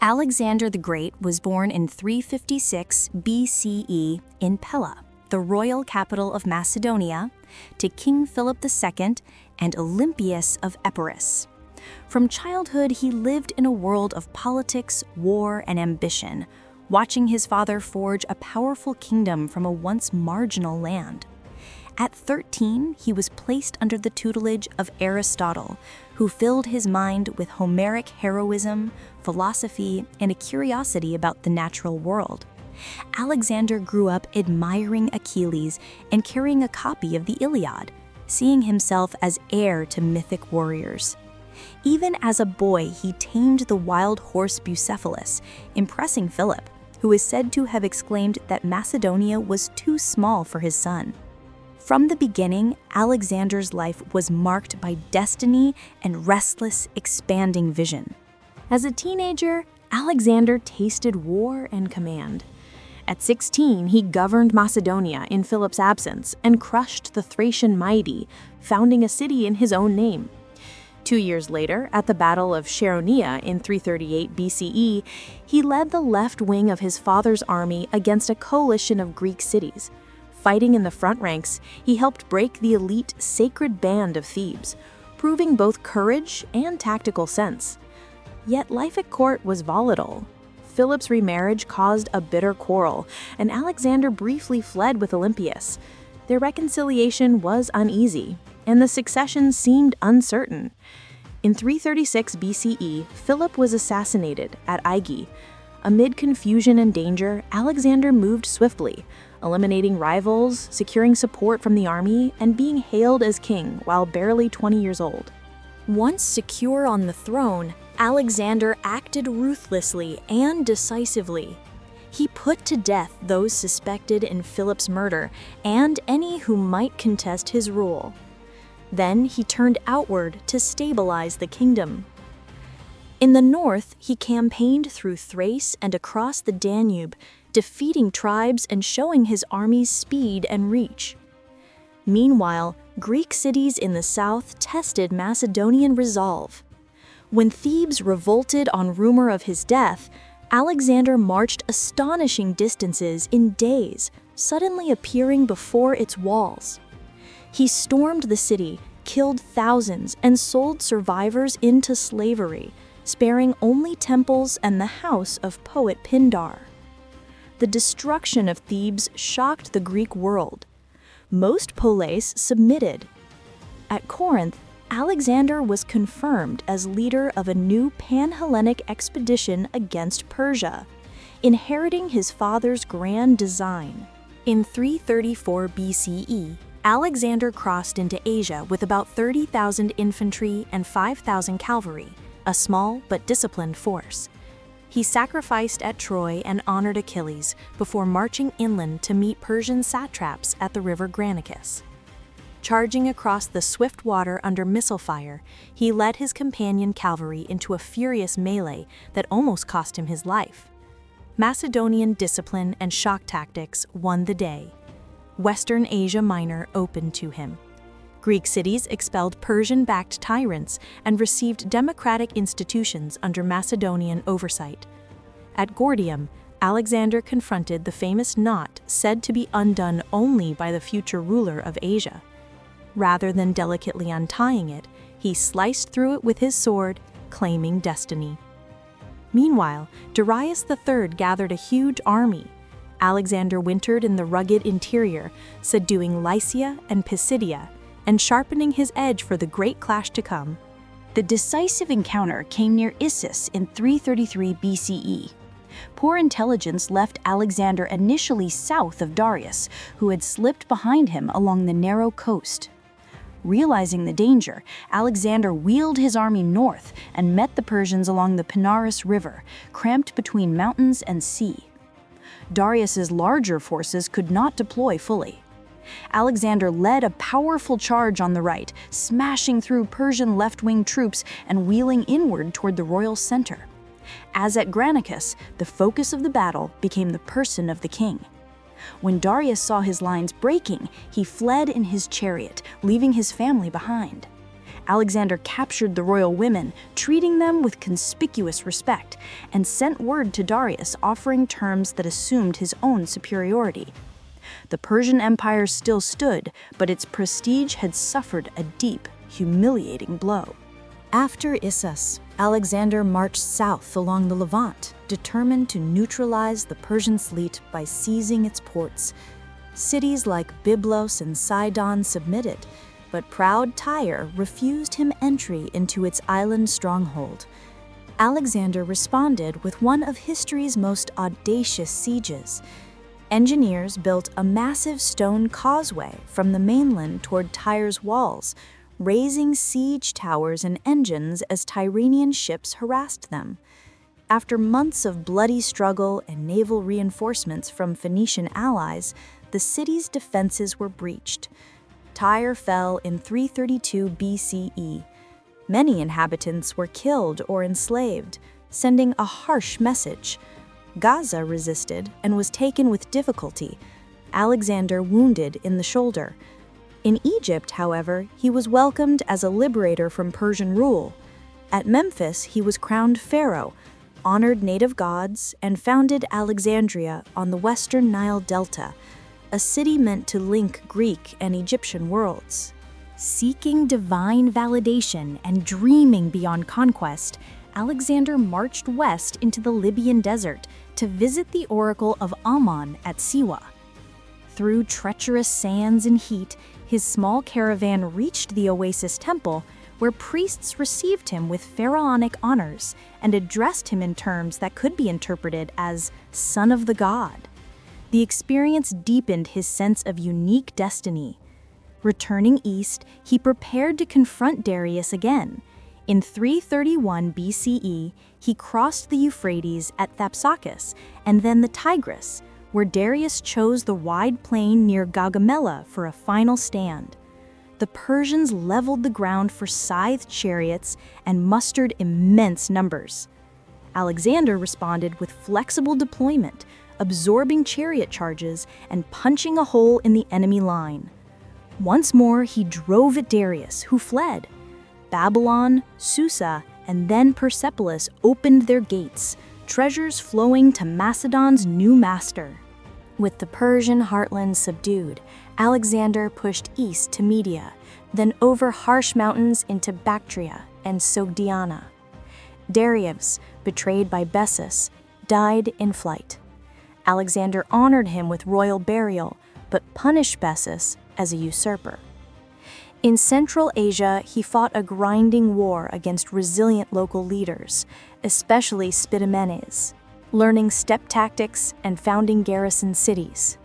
Alexander the Great was born in 356 BCE in Pella, the royal capital of Macedonia, to King Philip II and Olympias of Epirus. From childhood, he lived in a world of politics, war, and ambition, watching his father forge a powerful kingdom from a once marginal land. At 13, he was placed under the tutelage of Aristotle, who filled his mind with Homeric heroism, philosophy, and a curiosity about the natural world. Alexander grew up admiring Achilles and carrying a copy of the Iliad, seeing himself as heir to mythic warriors. Even as a boy, he tamed the wild horse Bucephalus, impressing Philip, who is said to have exclaimed that Macedonia was too small for his son. From the beginning, Alexander's life was marked by destiny and restless, expanding vision. As a teenager, Alexander tasted war and command. At 16, he governed Macedonia in Philip's absence and crushed the Thracian mighty, founding a city in his own name. 2 years later, at the Battle of Chaeronea in 338 BCE, he led the left wing of his father's army against a coalition of Greek cities. Fighting in the front ranks, he helped break the elite sacred band of Thebes, proving both courage and tactical sense. Yet life at court was volatile. Philip's remarriage caused a bitter quarrel, and Alexander briefly fled with Olympias. Their reconciliation was uneasy, and the succession seemed uncertain. In 336 BCE, Philip was assassinated at Aigi. Amid confusion and danger, Alexander moved swiftly, eliminating rivals, securing support from the army, and being hailed as king while barely 20 years old. Once secure on the throne, Alexander acted ruthlessly and decisively. He put to death those suspected in Philip's murder and any who might contest his rule. Then he turned outward to stabilize the kingdom. In the north, he campaigned through Thrace and across the Danube, defeating tribes and showing his army's speed and reach. Meanwhile, Greek cities in the south tested Macedonian resolve. When Thebes revolted on rumor of his death, Alexander marched astonishing distances in days, suddenly appearing before its walls. He stormed the city, killed thousands, and sold survivors into slavery, sparing only temples and the house of poet Pindar. The destruction of Thebes shocked the Greek world. Most poleis submitted. At Corinth, Alexander was confirmed as leader of a new pan-Hellenic expedition against Persia, inheriting his father's grand design. In 334 BCE, Alexander crossed into Asia with about 30,000 infantry and 5,000 cavalry, a small but disciplined force. He sacrificed at Troy and honored Achilles before marching inland to meet Persian satraps at the river Granicus. Charging across the swift water under missile fire, he led his companion cavalry into a furious melee that almost cost him his life. Macedonian discipline and shock tactics won the day. Western Asia Minor opened to him. Greek cities expelled Persian-backed tyrants and received democratic institutions under Macedonian oversight. At Gordium, Alexander confronted the famous knot said to be undone only by the future ruler of Asia. Rather than delicately untying it, he sliced through it with his sword, claiming destiny. Meanwhile, Darius III gathered a huge army. Alexander wintered in the rugged interior, subduing Lycia and Pisidia, and sharpening his edge for the great clash to come. The decisive encounter came near Issus in 333 BCE. Poor intelligence left Alexander initially south of Darius, who had slipped behind him along the narrow coast. Realizing the danger, Alexander wheeled his army north and met the Persians along the Pinaris River, cramped between mountains and sea. Darius's larger forces could not deploy fully. Alexander led a powerful charge on the right, smashing through Persian left-wing troops and wheeling inward toward the royal center. As at Granicus, the focus of the battle became the person of the king. When Darius saw his lines breaking, he fled in his chariot, leaving his family behind. Alexander captured the royal women, treating them with conspicuous respect, and sent word to Darius offering terms that assumed his own superiority. The Persian Empire still stood, but its prestige had suffered a deep, humiliating blow. After Issus, Alexander marched south along the Levant, determined to neutralize the Persian fleet by seizing its ports. Cities like Byblos and Sidon submitted, but proud Tyre refused him entry into its island stronghold. Alexander responded with one of history's most audacious sieges. Engineers built a massive stone causeway from the mainland toward Tyre's walls, raising siege towers and engines as Tyrrhenian ships harassed them. After months of bloody struggle and naval reinforcements from Phoenician allies, the city's defenses were breached. Tyre fell in 332 BCE. Many inhabitants were killed or enslaved, sending a harsh message. Gaza resisted and was taken with difficulty, Alexander wounded in the shoulder. In Egypt, however, he was welcomed as a liberator from Persian rule. At Memphis, he was crowned pharaoh, honored native gods, and founded Alexandria on the western Nile Delta, a city meant to link Greek and Egyptian worlds. Seeking divine validation and dreaming beyond conquest, Alexander marched west into the Libyan desert to visit the oracle of Ammon at Siwa. Through treacherous sands and heat, his small caravan reached the Oasis Temple, where priests received him with pharaonic honors and addressed him in terms that could be interpreted as son of the god. The experience deepened his sense of unique destiny. Returning east, he prepared to confront Darius again. In 331 BCE, he crossed the Euphrates at Thapsacus and then the Tigris, where Darius chose the wide plain near Gaugamela for a final stand. The Persians leveled the ground for scythed chariots and mustered immense numbers. Alexander responded with flexible deployment, absorbing chariot charges and punching a hole in the enemy line. Once more, he drove at Darius, who fled. Babylon, Susa, and then Persepolis opened their gates, treasures flowing to Macedon's new master. With the Persian heartland subdued, Alexander pushed east to Media, then over harsh mountains into Bactria and Sogdiana. Darius, betrayed by Bessus, died in flight. Alexander honored him with royal burial, but punished Bessus as a usurper. In Central Asia, he fought a grinding war against resilient local leaders, especially Spitamenes, learning steppe tactics and founding garrison cities.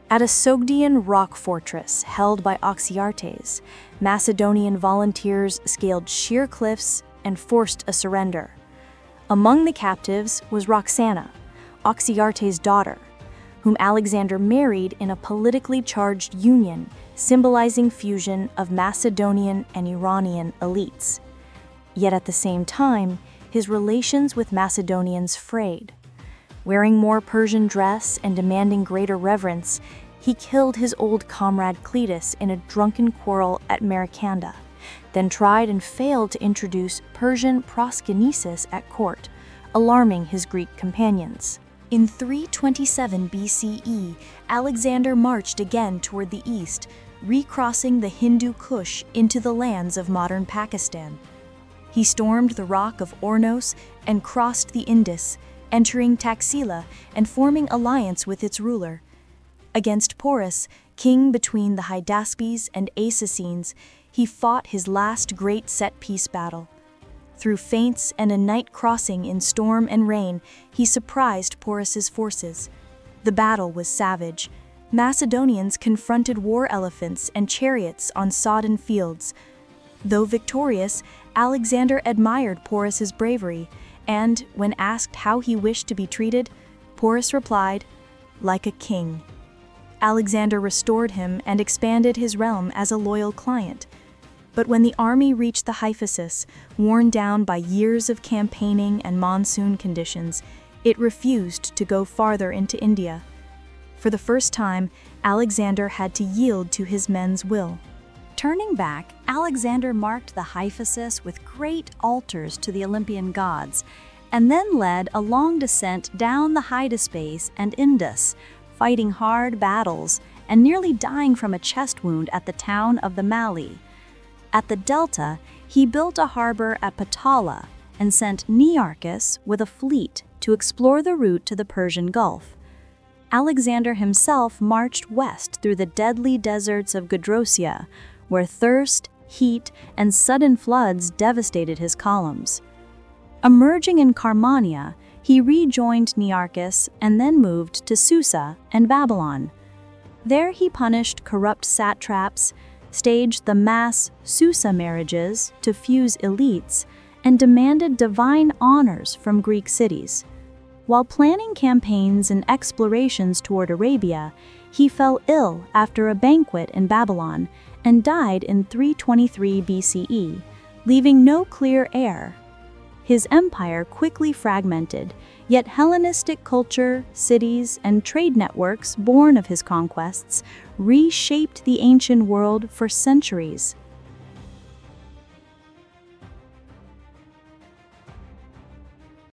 At a Sogdian rock fortress held by Oxyartes, Macedonian volunteers scaled sheer cliffs and forced a surrender. Among the captives was Roxana, Oxyartes' daughter, whom Alexander married in a politically charged union symbolizing fusion of Macedonian and Iranian elites. Yet at the same time, his relations with Macedonians frayed. Wearing more Persian dress and demanding greater reverence, he killed his old comrade Cletus in a drunken quarrel at Maracanda, then tried and failed to introduce Persian proskynesis at court, alarming his Greek companions. In 327 BCE, Alexander marched again toward the east, recrossing the Hindu Kush into the lands of modern Pakistan. He stormed the rock of Ornos and crossed the Indus, entering Taxila and forming alliance with its ruler. Against Porus, king between the Hydaspes and Assassines, he fought his last great set-piece battle. Through feints and a night crossing in storm and rain, he surprised Porus's forces. The battle was savage. Macedonians confronted war elephants and chariots on sodden fields. Though victorious, Alexander admired Porus's bravery, and when asked how he wished to be treated, Porus replied, "Like a king." Alexander restored him and expanded his realm as a loyal client. But when the army reached the Hyphasis, worn down by years of campaigning and monsoon conditions, it refused to go farther into India. For the first time, Alexander had to yield to his men's will. Turning back, Alexander marked the hyphasis with great altars to the Olympian gods, and then led a long descent down the Hydaspes and Indus, fighting hard battles and nearly dying from a chest wound at the town of the Mali. At the delta, he built a harbor at Patala and sent Nearchus with a fleet to explore the route to the Persian Gulf. Alexander himself marched west through the deadly deserts of Gedrosia, where thirst, heat, and sudden floods devastated his columns. Emerging in Carmania, he rejoined Nearchus and then moved to Susa and Babylon. There he punished corrupt satraps, staged the mass Susa marriages to fuse elites, and demanded divine honors from Greek cities. While planning campaigns and explorations toward Arabia, he fell ill after a banquet in Babylon and died in 323 BCE, leaving no clear heir. His empire quickly fragmented, yet Hellenistic culture, cities, and trade networks born of his conquests reshaped the ancient world for centuries.